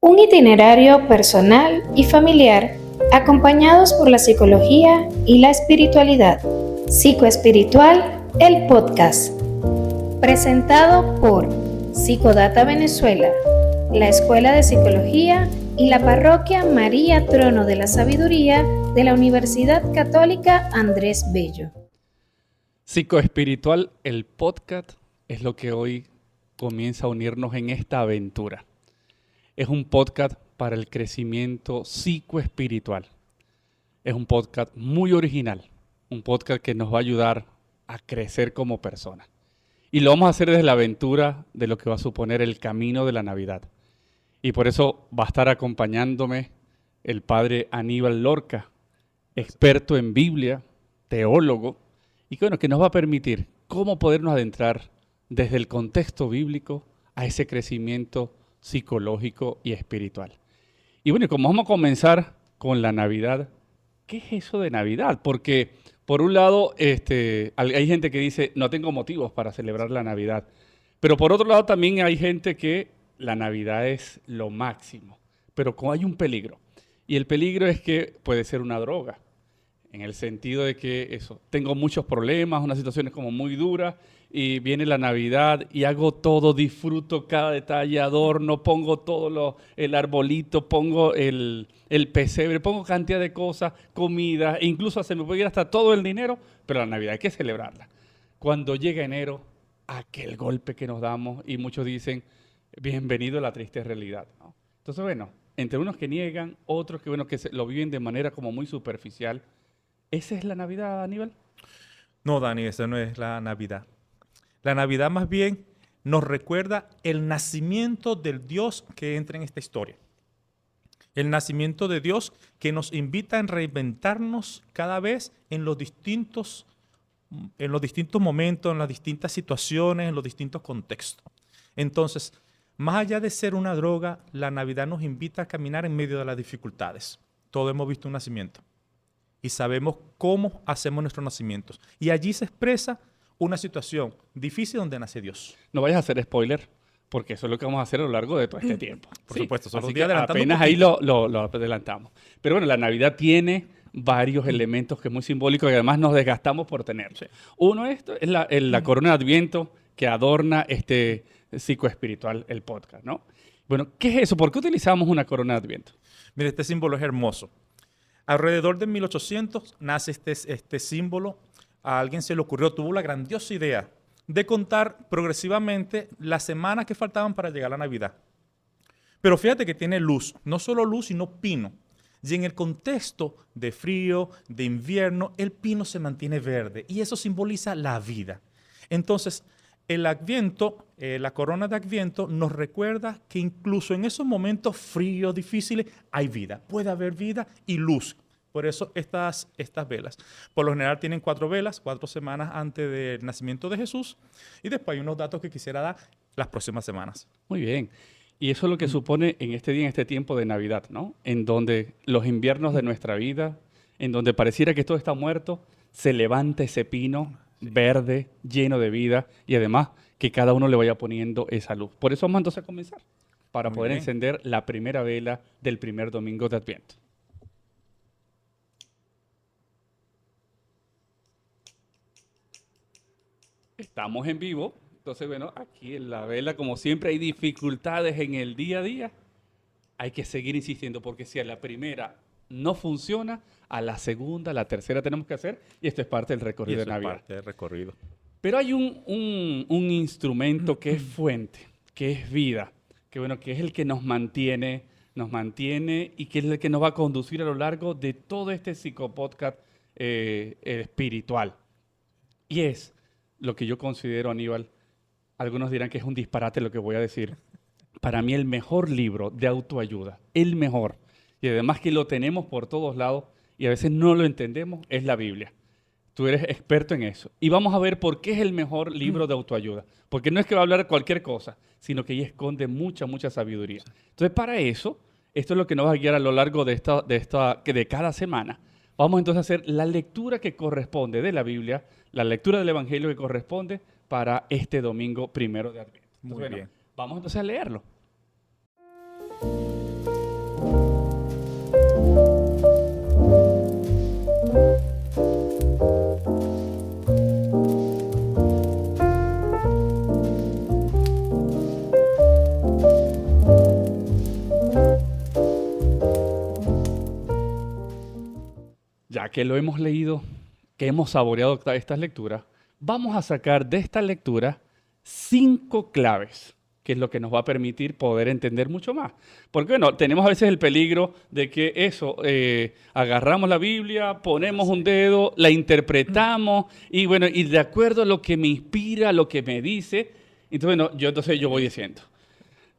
Un itinerario personal y familiar acompañados por la psicología y la espiritualidad. Psicoespiritual, el podcast. Presentado por Psicodata Venezuela, la Escuela de Psicología y la Parroquia María Trono de la Sabiduría de la Universidad Católica Andrés Bello. Psicoespiritual, el podcast, es lo que hoy comienza a unirnos en esta aventura. Es un podcast para el crecimiento psicoespiritual. Es un podcast muy original, un podcast que nos va a ayudar a crecer como personas. Y lo vamos a hacer desde la aventura de lo que va a suponer el camino de la Navidad. Y por eso va a estar acompañándome el padre Aníbal Lorca, experto en Biblia, teólogo, y que nos va a permitir cómo podernos adentrar desde el contexto bíblico a ese crecimiento psicológico y espiritual. Y bueno, como vamos a comenzar con la Navidad, ¿qué es eso de Navidad? Porque por un lado hay gente que dice, no tengo motivos para celebrar la Navidad, pero por otro lado también hay gente que la Navidad es lo máximo, pero hay un peligro, y el peligro es que puede ser una droga, en el sentido de que tengo muchos problemas, una situación es como muy dura, y viene la Navidad y hago todo, disfruto cada detalle, adorno, pongo el arbolito, pongo el pesebre, pongo cantidad de cosas, comida, e incluso se me puede ir hasta todo el dinero, pero la Navidad hay que celebrarla. Cuando llega enero, aquel golpe que nos damos, y muchos dicen, bienvenido a la triste realidad, ¿no? Entonces, bueno, entre unos que niegan, otros que lo viven de manera como muy superficial. ¿Esa es la Navidad, Aníbal? No, Dani, esa no es la Navidad. La Navidad más bien nos recuerda el nacimiento del Dios que entra en esta historia. El nacimiento de Dios que nos invita a reinventarnos cada vez en los distintos momentos, en las distintas situaciones, en los distintos contextos. Entonces, más allá de ser una droga, la Navidad nos invita a caminar en medio de las dificultades. Todos hemos visto un nacimiento y sabemos cómo hacemos nuestros nacimientos. Y allí se expresa una situación difícil donde nace Dios. No vayas a hacer spoiler, porque eso es lo que vamos a hacer a lo largo de todo este tiempo. Por supuesto, así que apenas ahí lo adelantamos. Pero bueno, la Navidad tiene varios elementos que es muy simbólico y además nos desgastamos por tener. Sí. Uno es la corona de Adviento que adorna este psicoespiritual, el podcast, ¿no? Bueno, ¿qué es eso? ¿Por qué utilizamos una corona de Adviento? Mira, este símbolo es hermoso. Alrededor de 1800 nace este símbolo. A alguien se le ocurrió, tuvo la grandiosa idea de contar progresivamente las semanas que faltaban para llegar a la Navidad. Pero fíjate que tiene luz, no solo luz, sino pino. Y en el contexto de frío, de invierno, el pino se mantiene verde y eso simboliza la vida. Entonces, el Adviento, la corona de Adviento, nos recuerda que incluso en esos momentos fríos, difíciles, hay vida. Puede haber vida y luz. Por eso estas velas. Por lo general tienen 4 velas, 4 semanas antes del nacimiento de Jesús. Y después hay unos datos que quisiera dar las próximas semanas. Muy bien. Y eso es lo que supone en este día, en este tiempo de Navidad, ¿no? En donde los inviernos de nuestra vida, en donde pareciera que todo está muerto, se levanta ese pino verde, lleno de vida, y además que cada uno le vaya poniendo esa luz. Por eso vamos entonces a comenzar, para poder encender la primera vela del primer domingo de Adviento. Estamos en vivo, entonces bueno, aquí en la vela, como siempre hay dificultades en el día a día, hay que seguir insistiendo, porque si a la primera no funciona, a la segunda, a la tercera tenemos que hacer, y esto es parte del recorrido de Navidad. Parte del recorrido. Pero hay un instrumento que es fuente, que es vida, que es el que nos mantiene y que es el que nos va a conducir a lo largo de todo este psicopodcast espiritual. Y es lo que yo considero, Aníbal, algunos dirán que es un disparate lo que voy a decir. Para mí el mejor libro de autoayuda, el mejor, y además que lo tenemos por todos lados y a veces no lo entendemos, es la Biblia. Tú eres experto en eso. Y vamos a ver por qué es el mejor libro de autoayuda. Porque no es que va a hablar de cualquier cosa, sino que ahí esconde mucha sabiduría. Entonces, para eso, esto es lo que nos va a guiar a lo largo de cada semana. Vamos entonces a hacer la lectura que corresponde de la Biblia, la lectura del Evangelio que corresponde para este domingo primero de Adviento. Muy bien. Vamos entonces a leerlo. que lo hemos leído, que hemos saboreado estas lecturas, vamos a sacar de esta lectura 5 claves, que es lo que nos va a permitir poder entender mucho más. Porque bueno, tenemos a veces el peligro de que agarramos la Biblia, ponemos un dedo, la interpretamos y bueno, y de acuerdo a lo que me inspira, lo que me dice, entonces yo voy diciendo.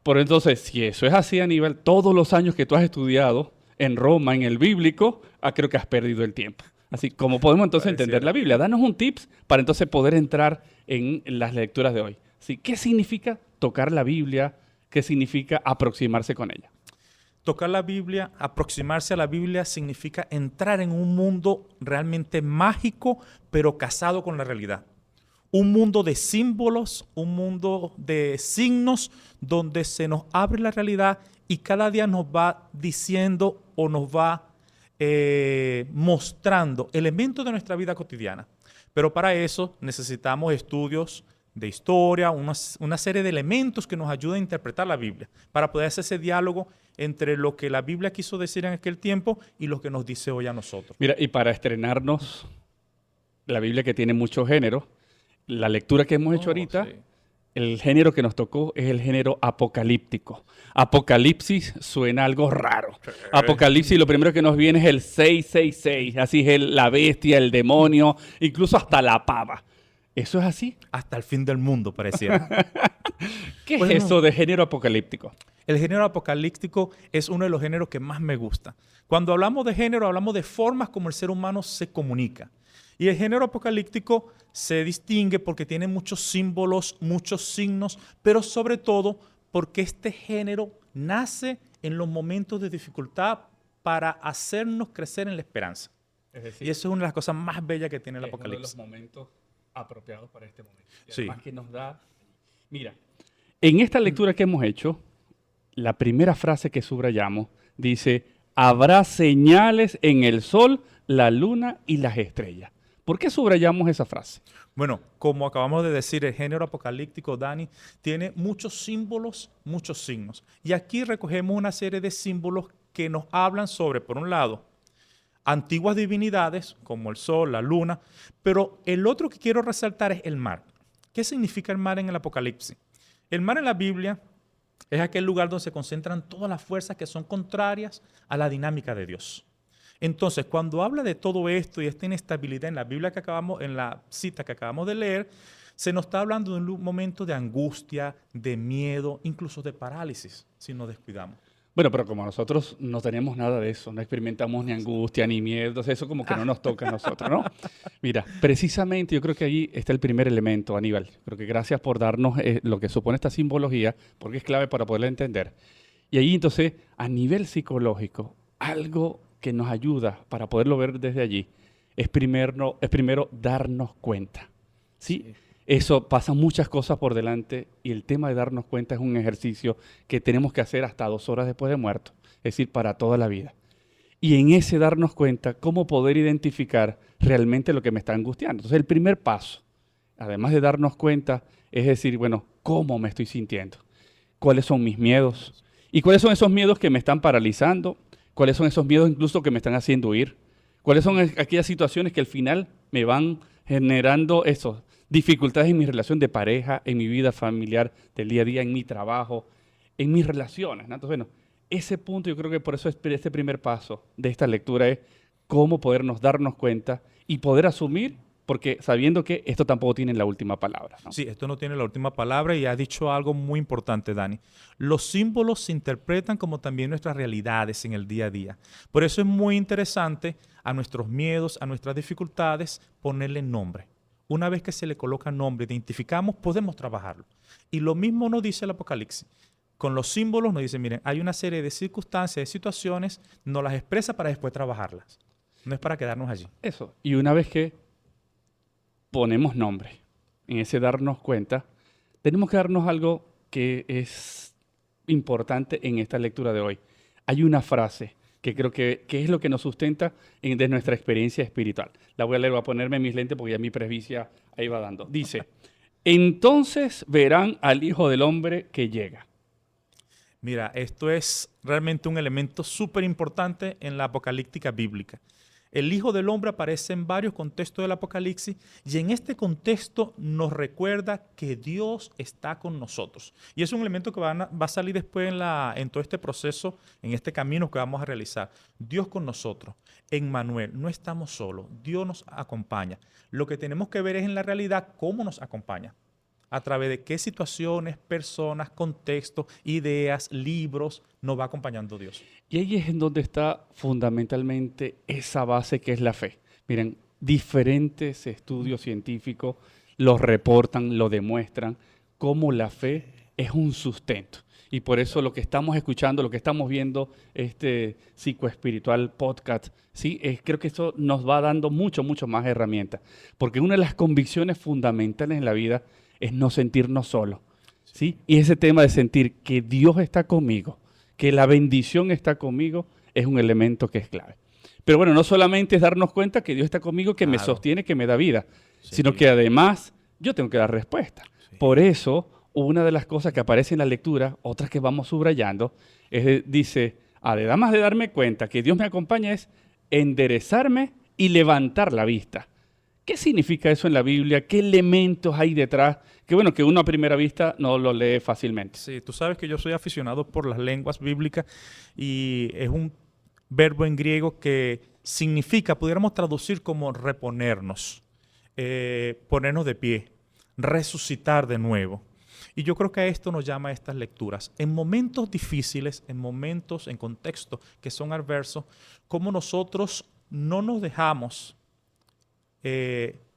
Por entonces, si eso es así, Aníbal, todos los años que tú has estudiado en Roma, en el bíblico, creo que has perdido el tiempo. Así, ¿cómo podemos entonces entender la Biblia? Danos un tips para entonces poder entrar en las lecturas de hoy. ¿Sí? ¿Qué significa tocar la Biblia? ¿Qué significa aproximarse con ella? Tocar la Biblia, aproximarse a la Biblia, significa entrar en un mundo realmente mágico, pero casado con la realidad. Un mundo de símbolos, un mundo de signos, donde se nos abre la realidad y cada día nos va diciendo o nos va mostrando elementos de nuestra vida cotidiana. Pero para eso necesitamos estudios de historia, una serie de elementos que nos ayuden a interpretar la Biblia, para poder hacer ese diálogo entre lo que la Biblia quiso decir en aquel tiempo y lo que nos dice hoy a nosotros. Mira, y para estrenarnos, la Biblia que tiene muchos géneros, la lectura que hemos hecho ahorita, sí. El género que nos tocó es el género apocalíptico. Apocalipsis suena algo raro. Apocalipsis, lo primero que nos viene es el 666, así es la bestia, el demonio, incluso hasta la pava. ¿Eso es así? Hasta el fin del mundo, pareciera. ¿Qué es eso de género apocalíptico? El género apocalíptico es uno de los géneros que más me gusta. Cuando hablamos de género, hablamos de formas como el ser humano se comunica. Y el género apocalíptico se distingue porque tiene muchos símbolos, muchos signos, pero sobre todo porque este género nace en los momentos de dificultad para hacernos crecer en la esperanza. Es decir, y eso es una de las cosas más bellas que tiene el Apocalipsis. Uno de los momentos apropiados para este momento. Y sí. Además que nos da... Mira, en esta lectura que hemos hecho, la primera frase que subrayamos dice, habrá señales en el sol, la luna y las estrellas. ¿Por qué subrayamos esa frase? Bueno, como acabamos de decir, el género apocalíptico, Dani, tiene muchos símbolos, muchos signos. Y aquí recogemos una serie de símbolos que nos hablan sobre, por un lado, antiguas divinidades, como el sol, la luna, pero el otro que quiero resaltar es el mar. ¿Qué significa el mar en el Apocalipsis? El mar en la Biblia es aquel lugar donde se concentran todas las fuerzas que son contrarias a la dinámica de Dios. Entonces, cuando habla de todo esto y esta inestabilidad en la Biblia en la cita que acabamos de leer, se nos está hablando de un momento de angustia, de miedo, incluso de parálisis, si nos descuidamos. Bueno, pero como nosotros no tenemos nada de eso, no experimentamos ni angustia, ni miedo, entonces eso como que no nos toca a nosotros, ¿no? Mira, precisamente yo creo que ahí está el primer elemento, Aníbal. Creo que gracias por darnos lo que supone esta simbología, porque es clave para poderla entender. Y ahí entonces, a nivel psicológico, algo que nos ayuda para poderlo ver desde allí es primero darnos cuenta. ¿Sí? Eso pasa muchas cosas por delante y el tema de darnos cuenta es un ejercicio que tenemos que hacer hasta 2 horas después de muerto, es decir, para toda la vida. Y en ese darnos cuenta, cómo poder identificar realmente lo que me está angustiando. Entonces, el primer paso, además de darnos cuenta, es decir, bueno, ¿cómo me estoy sintiendo? ¿Cuáles son mis miedos? ¿Y cuáles son esos miedos que me están paralizando? ¿Cuáles son esos miedos incluso que me están haciendo huir? ¿Cuáles son aquellas situaciones que al final me van generando dificultades en mi relación de pareja, en mi vida familiar del día a día, en mi trabajo, en mis relaciones, ¿no? Entonces, bueno, ese punto yo creo que por eso este primer paso de esta lectura es cómo podernos darnos cuenta y poder asumir, porque sabiendo que esto tampoco tiene la última palabra, ¿no? Sí, esto no tiene la última palabra y ha dicho algo muy importante, Dani. Los símbolos se interpretan como también nuestras realidades en el día a día. Por eso es muy interesante a nuestros miedos, a nuestras dificultades, ponerle nombre. Una vez que se le coloca nombre, identificamos, podemos trabajarlo. Y lo mismo nos dice el Apocalipsis. Con los símbolos nos dice, miren, hay una serie de circunstancias, de situaciones, nos las expresa para después trabajarlas. No es para quedarnos allí. Eso. Y una vez que ponemos nombre, en ese darnos cuenta, tenemos que darnos algo que es importante en esta lectura de hoy. Hay una frase que creo que es lo que nos sustenta de nuestra experiencia espiritual. La voy a leer, voy a ponerme mis lentes porque ya mi presbicia ahí va dando. Dice, entonces verán al Hijo del Hombre que llega. Mira, esto es realmente un elemento súper importante en la apocalíptica bíblica. El Hijo del Hombre aparece en varios contextos del Apocalipsis y en este contexto nos recuerda que Dios está con nosotros. Y es un elemento que va a salir después en todo este proceso, en este camino que vamos a realizar. Dios con nosotros. Emmanuel, no estamos solos. Dios nos acompaña. Lo que tenemos que ver es en la realidad cómo nos acompaña. A través de qué situaciones, personas, contextos, ideas, libros nos va acompañando Dios. Y ahí es en donde está fundamentalmente esa base que es la fe. Miren, diferentes estudios científicos lo reportan, lo demuestran, cómo la fe es un sustento. Y por eso lo que estamos escuchando, lo que estamos viendo, este psicoespiritual podcast, ¿sí? Creo que eso nos va dando mucho más herramientas. Porque una de las convicciones fundamentales en la vida es no sentirnos solos, ¿sí? Y ese tema de sentir que Dios está conmigo, que la bendición está conmigo, es un elemento que es clave. Pero bueno, no solamente es darnos cuenta que Dios está conmigo, que me sostiene, que me da vida, sino que además yo tengo que dar respuesta. Por eso, una de las cosas que aparece en la lectura, otras que vamos subrayando, dice, además de darme cuenta que Dios me acompaña, es enderezarme y levantar la vista. ¿Qué significa eso en la Biblia? ¿Qué elementos hay detrás? Que bueno, que uno a primera vista no lo lee fácilmente. Sí, tú sabes que yo soy aficionado por las lenguas bíblicas y es un verbo en griego que significa, pudiéramos traducir como reponernos, ponernos de pie, resucitar de nuevo. Y yo creo que a esto nos llama a estas lecturas. En momentos difíciles, en momentos, en contextos que son adversos, como nosotros no nos dejamos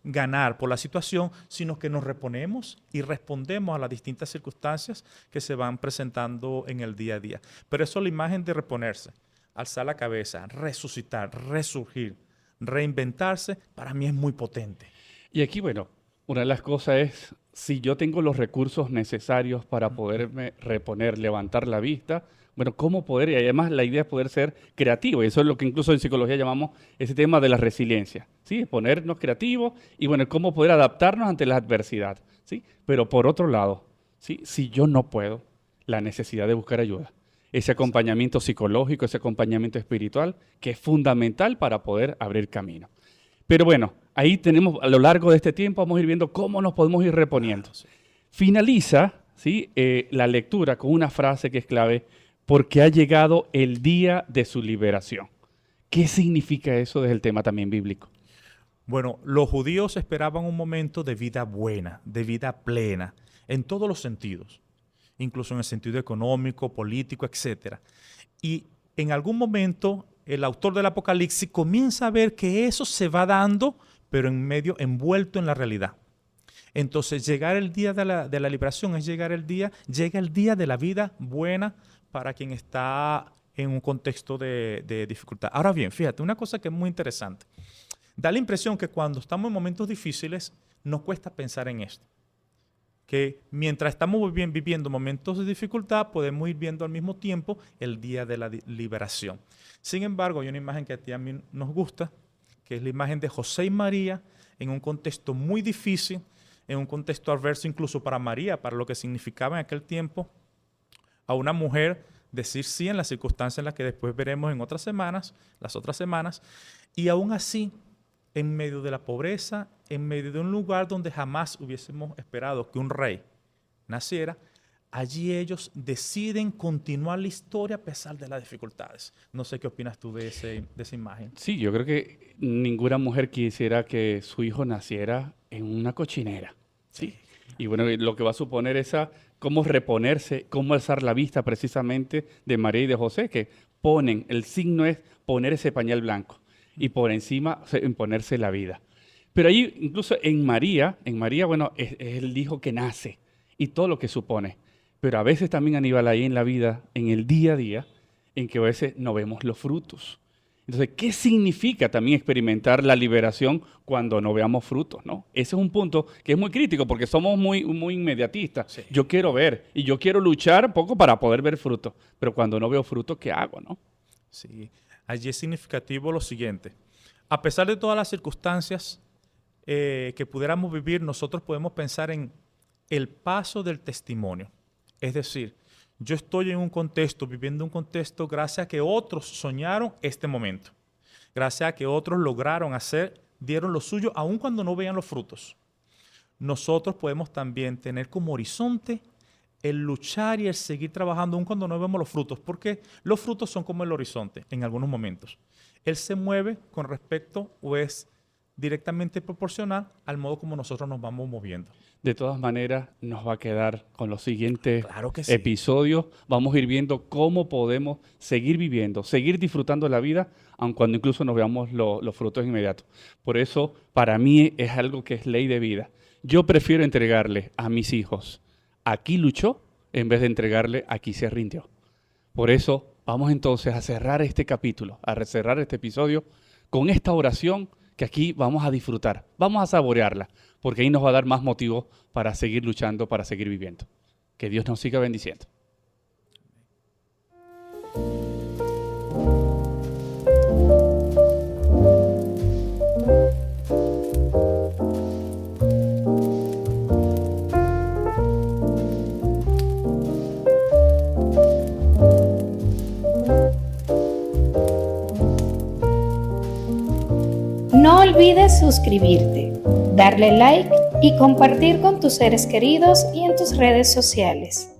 ganar por la situación, sino que nos reponemos y respondemos a las distintas circunstancias que se van presentando en el día a día. Pero eso es la imagen de reponerse, alzar la cabeza, resucitar, resurgir, reinventarse, para mí es muy potente. Y aquí, bueno, una de las cosas es, si yo tengo los recursos necesarios para poderme reponer, levantar la vista, bueno, ¿cómo poder? Y además la idea es poder ser creativo, y eso es lo que incluso en psicología llamamos ese tema de la resiliencia, ¿sí? Ponernos creativos y, bueno, cómo poder adaptarnos ante la adversidad, ¿sí? Pero por otro lado, ¿sí? Si yo no puedo, la necesidad de buscar ayuda, ese acompañamiento psicológico, ese acompañamiento espiritual, que es fundamental para poder abrir camino. Pero bueno, ahí tenemos, a lo largo de este tiempo, vamos a ir viendo cómo nos podemos ir reponiendo. Finaliza, ¿sí? La lectura con una frase que es clave, porque ha llegado el día de su liberación. ¿Qué significa eso desde el tema también bíblico? Bueno, los judíos esperaban un momento de vida buena, de vida plena, en todos los sentidos, incluso en el sentido económico, político, etc. Y en algún momento el autor del Apocalipsis comienza a ver que eso se va dando, pero en medio, envuelto en la realidad. Entonces, llegar el día de la liberación es llega el día de la vida buena para quien está en un contexto de dificultad. Ahora bien, fíjate, una cosa que es muy interesante. Da la impresión que cuando estamos en momentos difíciles, nos cuesta pensar en esto. Que mientras estamos viviendo momentos de dificultad, podemos ir viendo al mismo tiempo el día de la liberación. Sin embargo, hay una imagen que a mí nos gusta, que es la imagen de José y María en un contexto muy difícil, en un contexto adverso incluso para María, para lo que significaba en aquel tiempo a una mujer decir sí en las circunstancias en las que después veremos en las otras semanas, y aún así, en medio de la pobreza, en medio de un lugar donde jamás hubiésemos esperado que un rey naciera, allí ellos deciden continuar la historia a pesar de las dificultades. No sé qué opinas tú de esa imagen. Sí, yo creo que ninguna mujer quisiera que su hijo naciera en una cochinera, ¿sí? Y bueno, lo que va a suponer cómo reponerse, cómo alzar la vista precisamente de María y de José, que el signo es poner ese pañal blanco y por encima ponerse la vida. Pero ahí, incluso en María, bueno, es el hijo que nace y todo lo que supone. Pero a veces también, Aníbal, ahí en la vida, en el día a día, en que a veces no vemos los frutos. Entonces, ¿qué significa también experimentar la liberación cuando no veamos frutos, ¿no? Ese es un punto que es muy crítico porque somos muy inmediatistas. Sí. Yo quiero ver y yo quiero luchar un poco para poder ver frutos. Pero cuando no veo frutos, ¿qué hago, no? Sí, allí es significativo lo siguiente. A pesar de todas las circunstancias que pudiéramos vivir, nosotros podemos pensar en el paso del testimonio. Es decir, yo estoy en un contexto, viviendo un contexto gracias a que otros soñaron este momento. gracias a que otros lograron dieron lo suyo, aun cuando no vean los frutos. Nosotros podemos también tener como horizonte el luchar y el seguir trabajando aun cuando no vemos los frutos, porque los frutos son como el horizonte en algunos momentos. Él se mueve con respecto o es directamente proporcional al modo como nosotros nos vamos moviendo. De todas maneras, nos va a quedar con los siguientes Claro que sí. episodios. Vamos a ir viendo cómo podemos seguir viviendo, seguir disfrutando la vida, aun cuando incluso nos veamos los frutos inmediatos. Por eso, para mí es algo que es ley de vida. Yo prefiero entregarle a mis hijos, aquí luchó, en vez de entregarle, aquí se rindió. Por eso, vamos entonces a cerrar este capítulo, a cerrar este episodio con esta oración que aquí vamos a disfrutar, vamos a saborearla, porque ahí nos va a dar más motivo para seguir luchando, para seguir viviendo. Que Dios nos siga bendiciendo. No olvides suscribirte, darle like y compartir con tus seres queridos y en tus redes sociales.